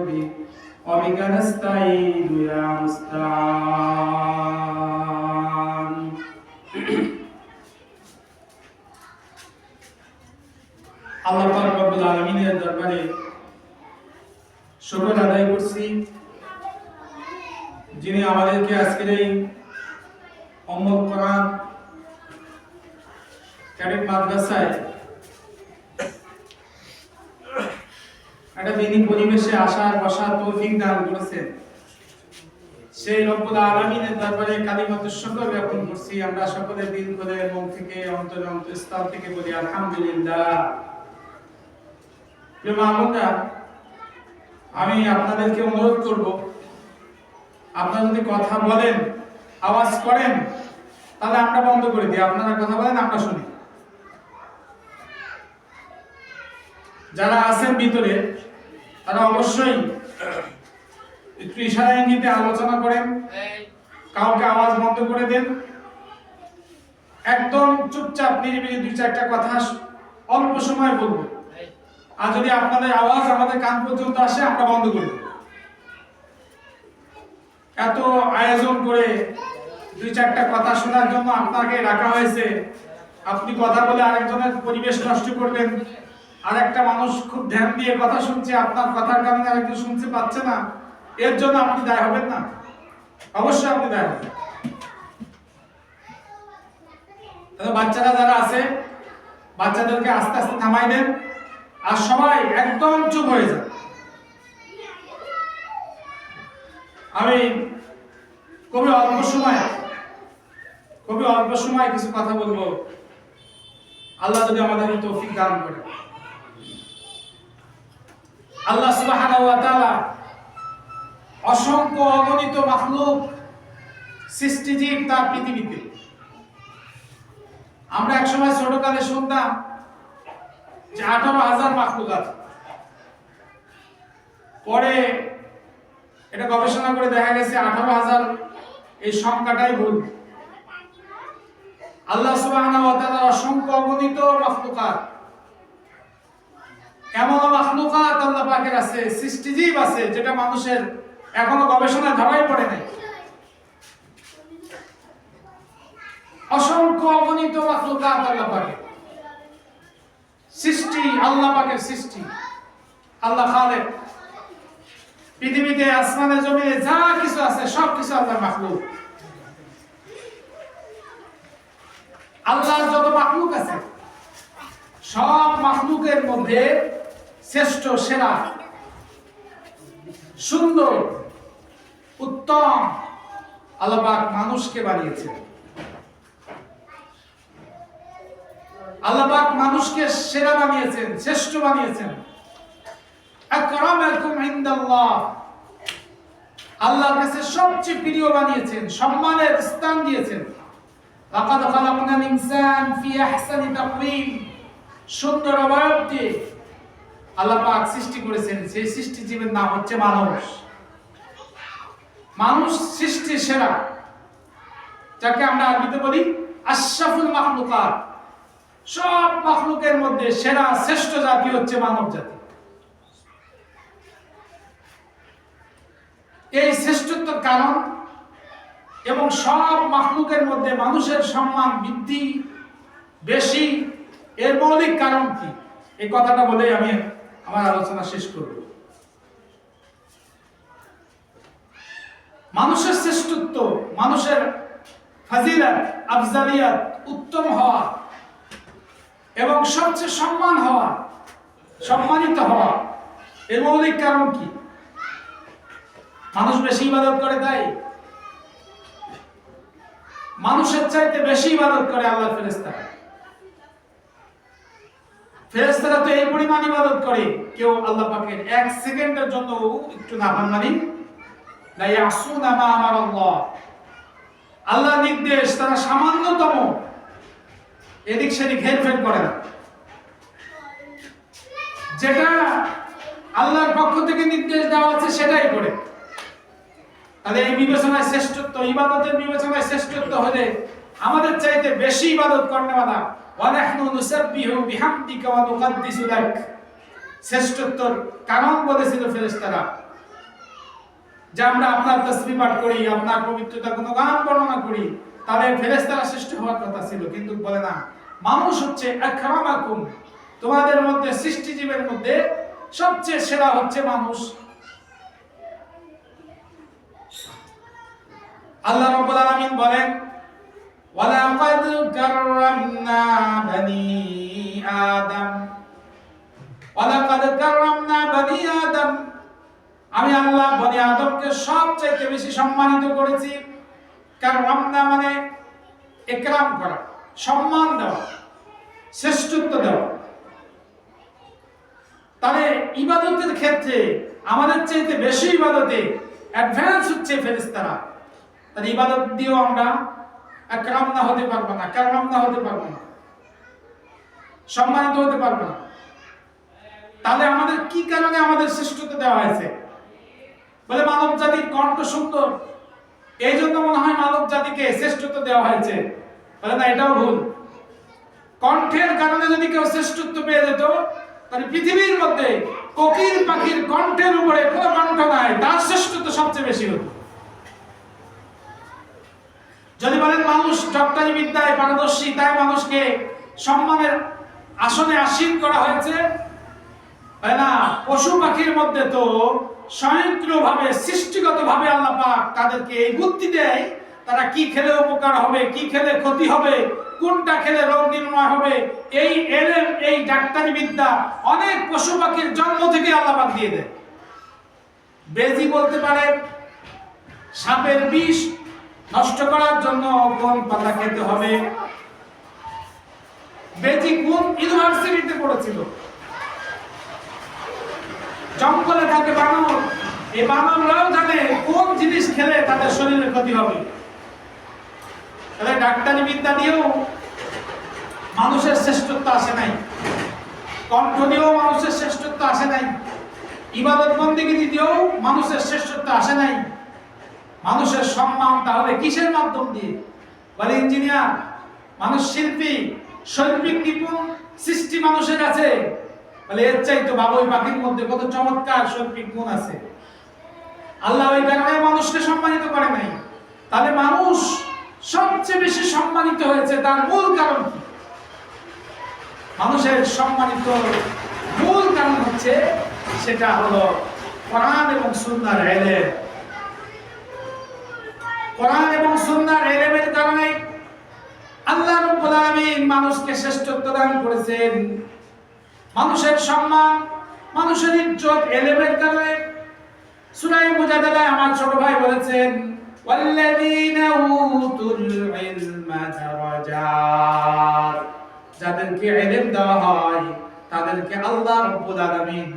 بك وبك نستعين يا مستعان আল্লাহ পাক রব্বুল আলামিনের দরবারে শুকর আদায় করছি, যিনি আমাদেরকে আজকের এই উম্মুল কোরআন ক্যাডেট মাদ্রাসায় একটা দিনী পরিবেশে আসার বসার তৌফিক দান করেছেন। সেই রব্বুল আলামিনের দরবারে কালিমাতুশ শুকর জ্ঞাপন করছি। আমরা সকলে দিল করে মন থেকে অন্তরস্থল থেকে বলি আলহামদুলিল্লাহ। প্রিয় মা-বোনেরা, আমি আপনাদেরকে অনুরোধ করব, আপনারা যদি কথা বলেন, আওয়াজ করেন, তাহলে আমরা বন্ধ করে দিই। আপনারা কথা বলেন, আমরা শুনি। যারা আছেন ভিতরে তারা অবশ্যই একটু ইশারা ইঙ্গিতে আলোচনা করেন, কাউকে আওয়াজ বন্ধ করে দেন। একদম চুপচাপ নিরিবিলি দুই চারটা কথা অল্প সময় বলবো, আর যদি আপনাদের আওয়াজ আমাদের কান পর্যন্ত আসে আমরা বন্ধ করে দেব। এত আয়োজন করে দুই চারটা কথা শোনার জন্য আপনাকে রাখা হয়েছে, আপনি কথা বলে আরেকজনের পরিবেশ নষ্ট করবেন, আর একটা মানুষ খুব ধ্যান দিয়ে কথা শুনছে, আপনার কথার কারণে আরেকজন শুনতে পাচ্ছে না, এর জন্য আপনি দায় হবেন না? অবশ্যই আপনি দায় হবেন। তাহলে বাচ্চারা যারা আছে, বাচ্চাদেরকে আস্তে আস্তে থামাই দেন, আর সবাই একদম চুপ হয়ে যান। আমি খুবই অল্প সময় কিছু কথা বলবো, আল্লাহ যদি আমাদের তৌফিক দান করে। আল্লাহ সুবহানাহু ওয়া তাআলা অসংখ্য অগণিত মাখলুক সৃষ্টিজীব তার পৃথিবীতে। আমরা একসময় ছোটকালে শুনতাম যে 18,000 মাখলুক আছে, পরে এটা গবেষণা করে দেখা গেছে 18,000 এই সংখ্যাটাই ভুল। আল্লাহ সুবহানাহু ওয়া তাআলা অসংখ্য অগণিত মাখলুকাত, এমন মাখলুকাত আল্লাহ পাকের আছে, সৃষ্টিজীব আছে, যেটা মানুষের এখনো গবেষণায় ধরাই পড়ে নাই। অসংখ্য অগণিত মাখলুকাত আল্লাহ পাকের সৃষ্টি, আল্লাহ পাকের সৃষ্টি। আল্লাহ খালেক। পৃথিবীতে আসমানে জমিনে যা কিছু আছে সব কিছু আল্লাহর মাখলুক। আল্লাহর যত মাখলুক আছে সব মাখলুকের মধ্যে শ্রেষ্ঠ, সেরা, সুন্দর, উত্তম আল্লাহ পাক মানুষকে বানিয়েছেন। আল্লাহ পাক মানুষকে সেরা বানিয়েছেন, শ্রেষ্ঠ বানিয়েছেন। আকরামাকুম ইনদাল্লাহ, আল্লাহর কাছে সবচেয়ে প্রিয় বানিয়েছেন, সম্মানের স্থান দিয়েছেন। লাকাদ খালাকনাল ইনসান ফি আহসানি তাকওয়িম, সুন্দর অবয়ব দিয়ে আল্লাহ পাক সৃষ্টি করেছেন। সেই সৃষ্টিজীবের নাম হচ্ছে মানুষ। মানুষ সৃষ্টির সেরা, যাকে আমরা আরবিতে বলি আশরাফুল মাখলুকাত। সব মাখলুকের মধ্যে সেরা, শ্রেষ্ঠ জাতি হচ্ছে মানব জাতি। এই শ্রেষ্ঠত্বের কারণ এবং সব মাখলুকের মধ্যে মানুষের সম্মান বৃদ্ধি বেশি, এর মৌলিক কারণ কি, এই কথাটা বলে আমি আমার আলোচনা শেষ করব। মানুষের শ্রেষ্ঠত্ব, মানুষের ফাজিলাত, আফজালিয়াত, উত্তম হওয়া এবং সবচেয়ে সম্মানিত হওয়া, এর মৌলিক কারণ কি? মানুষ বেশি ইবাদত করে, তাই মানুষের চাইতে বেশি ইবাদত করে আল্লাহর ফেরেশতারা। ফেরেশতারা তো এই পরিমাণ ইবাদত করে, কেউ আল্লাহ পাকের এক সেকেন্ডের জন্য একটু নাফরমানি, লা ইয়াসুনা মা আমারাল্লাহ, আল্লাহর নির্দেশ তারা সামান্যতম এদিক সেদিক হেরফের করে না। যেটা আল্লাহর পক্ষ থেকে নির্দেশ দেওয়া আছে সেটাই করে। তাহলে এই বিবেচনায় শ্রেষ্ঠত্ব, ইবাদতের বিবেচনায় শ্রেষ্ঠত্ব হলে আমাদের চাইতে বেশি ইবাদত করতে বানা। ওয়া নাহনু নুসাব্বিহু বিহামদিকা ওয়া নুকাদ্দিসু লাক, শ্রেষ্ঠত্বর কারণ বলেছিল ফেরেশতারা যে আমরা আপনার তাসবিহ পাঠ করি, আপনার পবিত্রতা গুণগান বর্ণনা করি, তাদের ফেরেশতারা শ্রেষ্ঠ হওয়ার কথা ছিল, কিন্তু বলে না মানুষ হচ্ছে আকরামাকুম, তোমাদের মধ্যে সৃষ্টিজীবের মধ্যে সবচেয়ে সেরা হচ্ছে মানুষ। আল্লাহ রাব্বুল আলামিন বলেন ওয়ালাকাদ কাররামনা বনি আদম, ওয়ালাকাদ কাররামনা বনি আদম, আমি আল্লাহ বনি আদমকে সবচেয়ে বেশি সম্মানিত করেছি। কাররামনা মানে ইকরাম করা, সম্মান দেওয়া, শ্রেষ্ঠত্ব দেওয়া। তাহলে ইবাদতের ক্ষেত্রে আমাদের চাইতে বেশি ইবাদতে অ্যাডভান্স হচ্ছে ফেরেশতারা। তাহলে ইবাদত দিয়েও আমরা আকরামনা হতে পারবো না, কাররামনা হতে পারবো না, সম্মানিত হতে পারবো না। তাহলে আমাদের কি কারণে আমাদের শ্রেষ্ঠত্ব দেওয়া হয়েছে? বলে মানব জাতির কণ্ঠ সুন্দর, এই জন্য মনে হয় মানব জাতিকে শ্রেষ্ঠত্ব দেওয়া হয়েছে। বলে না, এটাও ভুল। কণ্ঠের কারণে যদি কেউ শ্রেষ্ঠত্ব পেয়ে যেত, তাহলে পৃথিবীর মধ্যে কোকিল পাখির কণ্ঠের উপরে কোনো কণ্ঠ নাই, তার শ্রেষ্ঠত্ব সবচেয়ে বেশি হতো। যদি বলেন মানুষ ডক্টরি বিদ্যায় পারদর্শী, তাই মানুষকে সম্মানের আসনে আসীন করা হয়েছে, তাই না? পশু পাখির মধ্যে তো স্বয়ংক্রিয়ভাবে সৃষ্টিগতভাবে আল্লাহ পাক তাদেরকে এই বুদ্ধি দেয়, তারা কি খেলে উপকার হবে, কি খেলে ক্ষতি হবে, কোনটা খেলে রোগ নির্ময় হবে। এই এলেম, এই ডাক্তারি বিদ্যা অনেক পশু পাখির জন্ম থেকে আল্লাহ পাক দিয়ে দেয়। বেজি বলতে পারে সাপের বিষ নষ্ট করার জন্য কোন পাতা খেতে হবে। বেজি কোন ইউনিভার্সিটিতে পড়েছিল? জঙ্গলে থাকে বানর, এই বানররাও জানে কোন জিনিস খেলে তাদের শরীরের ক্ষতি হবে। তাহলে ডাক্তারি বিদ্যা দিয়েও মানুষের শ্রেষ্ঠত্ব আসে নাই, কণ্ঠ দিয়েও মানুষের শ্রেষ্ঠত্ব আসে নাই, ইবাদত বন্দেগী দিয়েও মানুষের শ্রেষ্ঠত্ব আসে নাই। মানুষের সম্মান তাহলে কিসের মাধ্যম দিয়ে? বলে ইঞ্জিনিয়ার, মানুষ শিল্পী, শৈল্পিক নিপুণ সৃষ্টি মানুষের আছে। বলে এর চাইতে বাবুই পাখির মধ্যে কত চমৎকার শৈল্পিক গুণ আছে। আল্লাহ ওই কারণে মানুষকে সম্মানিত করে নাই। তাহলে মানুষ সবচেয়ে বেশি সম্মানিত হয়েছে, তার মূল কারণ কি? মানুষের সম্মানিত মূল কারণ হচ্ছে, সেটা হলো কোরআন এবং সুন্নাহর ইলম। কোরআন এবং সুন্নাহর ইলমের কারণে আল্লাহ রাব্বুল আলামিন মানুষকে শ্রেষ্ঠত্ব দান করেছেন। মানুষের সম্মান, মানুষের ইজ্জত ইলমের কারণে। সূরা মুজাদালায় আমার ছোট ভাই বলেছেন ওয়াল্লাযীনা উতুল ইলমা দারাজাত, যাদেরকে ইলম দেওয়া হয় তাদেরকে আল্লাহ রাব্বুল আলামিন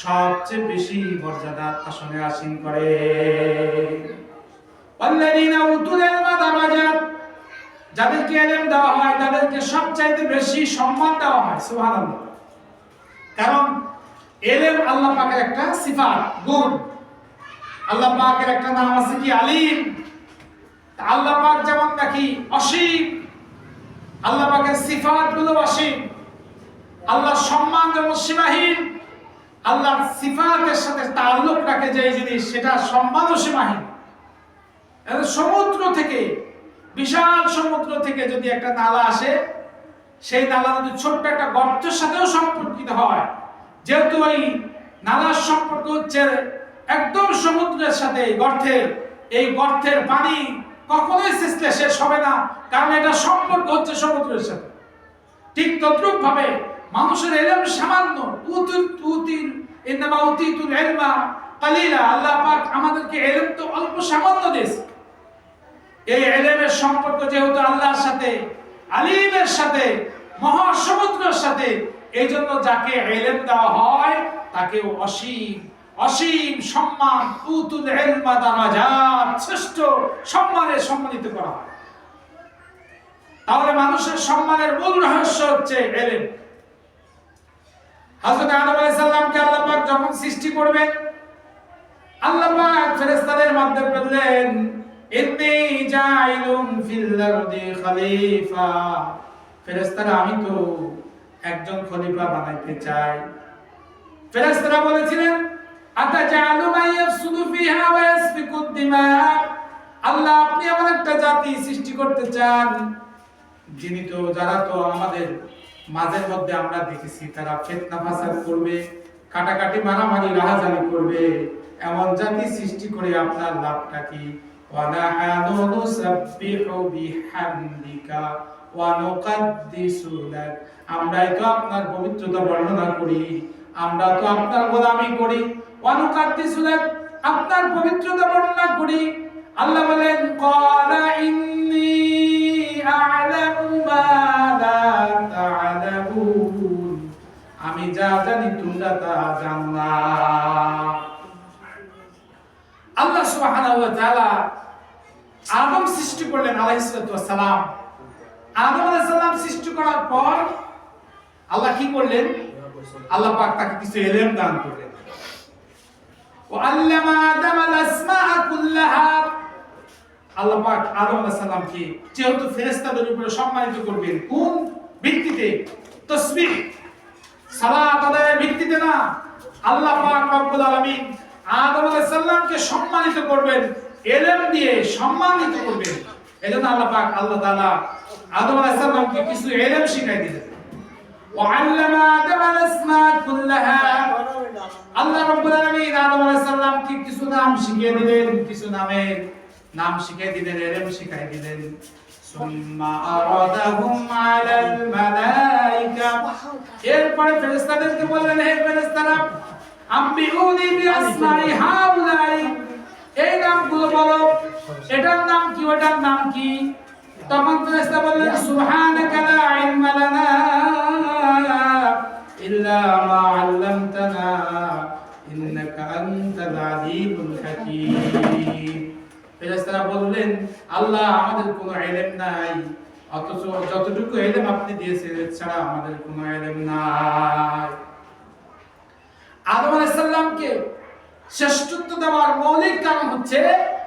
সবচেয়ে বেশি মর্যাদার আসনে আসীন করে। ওয়াল্লাযীনা উতুল ইলমা দারাজাত, যাদেরকে ইলম দেওয়া হয় তাদেরকে সবচাইতে বেশি সম্মান দেওয়া হয়। সুবহানাল্লাহ। কারণ ইলম আল্লাহ পাকের একটা সিফাত, গুণ। আল্লাহ পাকের একটা নাম আছে কি? আলিম। আল্লাহ পাক যেমন নাকি অসীম, আল্লাহ পাকের সিফাতগুলো অসীম। আল্লাহর সম্মান যেমন সীমাহীন, আল্লাহর সিফাতের সাথে তাআল্লুক রাখে যে জিনিস, সেটা সম্মানও সীমাহীন। সমুদ্র থেকে, বিশাল সমুদ্র থেকে যদি একটা নালা আসে, সেই নালা যদি ছোট্ট একটা গর্তের সাথেও সম্পর্কিত হয়, যেহেতু ওই নালার সম্পর্ক হচ্ছে একদম সমুদ্রের সাথে, এই গর্তের পানি কখনোই শেষলে শেষ হবে না, কারণ এটা সম্পর্ক হচ্ছে সমুদ্রের সাথে। ঠিক তদ্রূপ ভাবে মানুষের ইলম সামান্য, ইন্নামা উতীতুল ইলমা কালিলা, আল্লাহ পাক আমাদেরকে ইলম তো অল্প সামান্য দিয়েছে। এই ইলমের সম্পর্ক যেহেতু আল্লাহর সাথে, আলিমের সাথে, মহাসমুদ্রের সাথে, এই জন্য যাকে ইলম দেওয়া হয় তাকে অসীম অসীম সম্মান, উতুল ইলমা দারাজাত, শ্রেষ্ঠ সম্মানে সম্মানিত করা হয়। তাহলে মানুষের সম্মানের মূল রহস্য হচ্ছে ইলম। হযরত আদম আলাইহিস সালামকে আল্লাহ পাক যখন সৃষ্টি করবেন, আল্লাহ পাক ফেরেশতাদের মাধ্যমে বললেন ইন্নী জাইলুম ফিল আরদি খলিফা, ফেরেশতারা আমি তো একজন খলিফা বানাইতে চাই। ফেরেশতারা বলেছিলেন আতাজালু মা ইয়াফসুদু ফিহা ওয়া ইয়াসফিকু আল্লাহ আপনি এমন একটা জাতি সৃষ্টি করতে চান যিনি তো যারা তো আমাদের মাঝের মধ্যে আমরা দেখেছি তারা ফিতনা ফাসাদ করবে, কাটাকাটি মারামারি রাহাজানি করবে, এমন জাতি সৃষ্টি করে আপনার লাভটা কি? ওয়ানাহানু নুসাব্বিহু বিহামদিকা ওয়া নুকাদ্দিসু লাক, আমরাই তো আপনার পবিত্রতা বর্ণনা করি, আমরা তো আপনার গোলামি করি, ওয়া নুকাদ্দিসু লাক, আপনার পবিত্রতা বর্ণনা করি। আল্লাহ বলেন ক্বালা ইন্নী আ'লামু মা লা তা'লামুন, আমি যা জানি তোমরা তা জানো না। আল্লাহ সুবহানাহু ওয়া তাআলা আদম সৃষ্টি করলেন আলাইহিস সালাতু ওয়াস সালাম। আদম আলাইহিস সালাম সৃষ্টি করার পর আল্লাহ কি করলেন? আল্লাহ পাক তাকে কিছু ইলম দান করলেন। ওয়া আল্লামা আদামাল আসমাআ কুল্লাহা, আল্লাহ পাক আদম আলাইহিস সালামকে যেহেতু ফেরেশতাদের উপরে সম্মানিত করবেন, কোন ভিত্তিতে? তাসবিহ সালাত আদায়ের ভিত্তিতে না। আল্লাহ পাক রব্বুল আলামিন আদম আলাইহিস সালামকে সম্মানিত করবেন, ইলম দিয়ে সম্মানিত করবেন। এজন্য আল্লাহ পাক আল্লাহ তাআলা আদম আলাইহিস সালামকে কিছু ইলম শিখাই দিলেন। ওয়া আল্লামা আদামাল আসমাআ কুল্লাহা, আল্লাহ রাব্বুল আলামিন আদম আলাইহিস সালামকে কিছু নাম শিখিয়ে দিলেন, কিছু নামের নাম শিখিয়ে দিলেন, ইলম শিখাই দিলেন। সুম্মা আরাদাহুম আলাল মালাইকা, এরপরে ফেরেশতাদেরকে বললেন, হে ফেরেশতারা আম্বিউনি বিআসমাই হাউলাই, এই নামগুলো বলো, এটার নাম কি, ওটার নাম কি? তখন ফেরেশতা বললেন সুবহানাকা লা ইলমা লানা ইল্লা মা আল্লামতানা ইন্নাকা আনতাল আলিমুল হাকীম। ফেরেশতারা বললেন আল্লাহ আমাদের কোনো ইলম নাই, অথচ যতটুকু ইলম আপনি দিয়েছেন এর ছাড়া আমাদের কোনো ইলম নাই। আদম আলাইহিস সালামকে শ্রেষ্ঠত্ব দেওয়ার মৌলিক কারণ হচ্ছে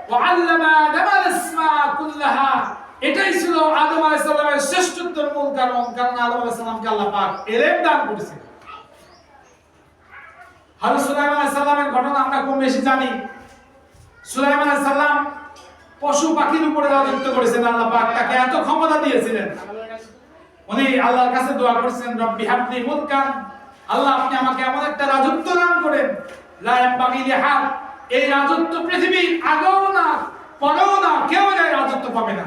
ওয়া আল্লামা আদামাল আসমাআ কুল্লাহা, এটাই ছিল আদম আলাইহিস সালামের শ্রেষ্ঠত্বের মূল কারণ। কারণ আদম আলাইহিস সালামকে আল্লাহ পাক ইলম দান করেছেন। হযরত সুলাইমান আলাইহিস সালামের ঘটনা আমরা কম বেশি জানি। সুলাইমান আলাইহিস সালাম পশু পাখির উপরে রাজত্ব করেছেন। আল্লাহ পাক তাকে এত ক্ষমতা দিয়েছিলেন, উনি আল্লাহর কাছে দোয়া করেছেন রব্বি হাবলি মুলকান, আল্লাহ আপনি আমাকে এমন একটা রাজত্ব দান করেন লা ইয়ানবাগি লিহাদ, এই রাজত্ব পৃথিবীর আগেও না পরেও না কেউ এই রাজত্ব পাবে না।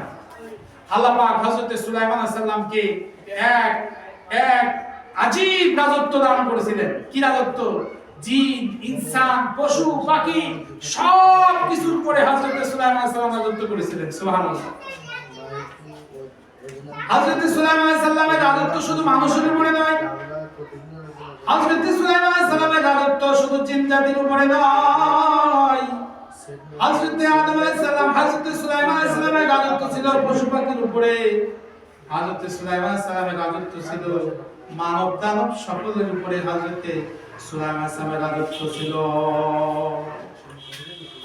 আল্লাহ পাক হযরত সুলাইমান আলাইহিস সালামকে এক এক আজীব রাজত্ব দান করেছিলেন। কি রাজত্ব? জিন, ইনসান, পশু, পাখি সব কিছুর উপরে হযরত সুলাইমান আলাইহিস সালাম রাজত্ব করেছিলেন। সুবহানাল্লাহ। হযরত সুলাইমান আলাইহিস সালামের রাজত্ব শুধু মানুষের উপরে নয়, হযরত সুলাইমান আলাইহিস সালামের রাজত্ব শুধু জিন জাতির উপরে নয়, হযরত আদম আলাইহিস সালাম, হযরত সুলাইমান আলাইহিস সালামের রাজত্ব ছিল পশু পাখির উপরে, হযরত সুলাইমান আলাইহিস সালামের রাজত্ব ছিল মানব দানব সকলের উপরে, হযরত সুলাইমান আলাইহিস সালামের রাজত্ব ছিল।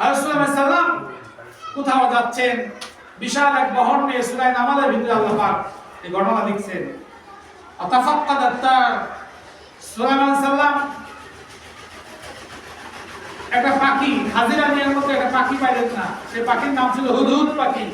আর সুলাইমান আলাইহিস সালাম কোথাও যাচ্ছেন, বিশাল এক বহর নিয়ে সুলাইমান আমাদের ভিতরে আল্লাহ পাক এই ঘটনা লিখছেন। আতাফাক্কাদাত তার, সুলাইমান আলাইহিস সালাম একটা পাখি, হাজিরা নিয়ার মতো একটা পাখি পাইলেন না, সেই পাখির নাম ছিল হুদহুদ পাখি।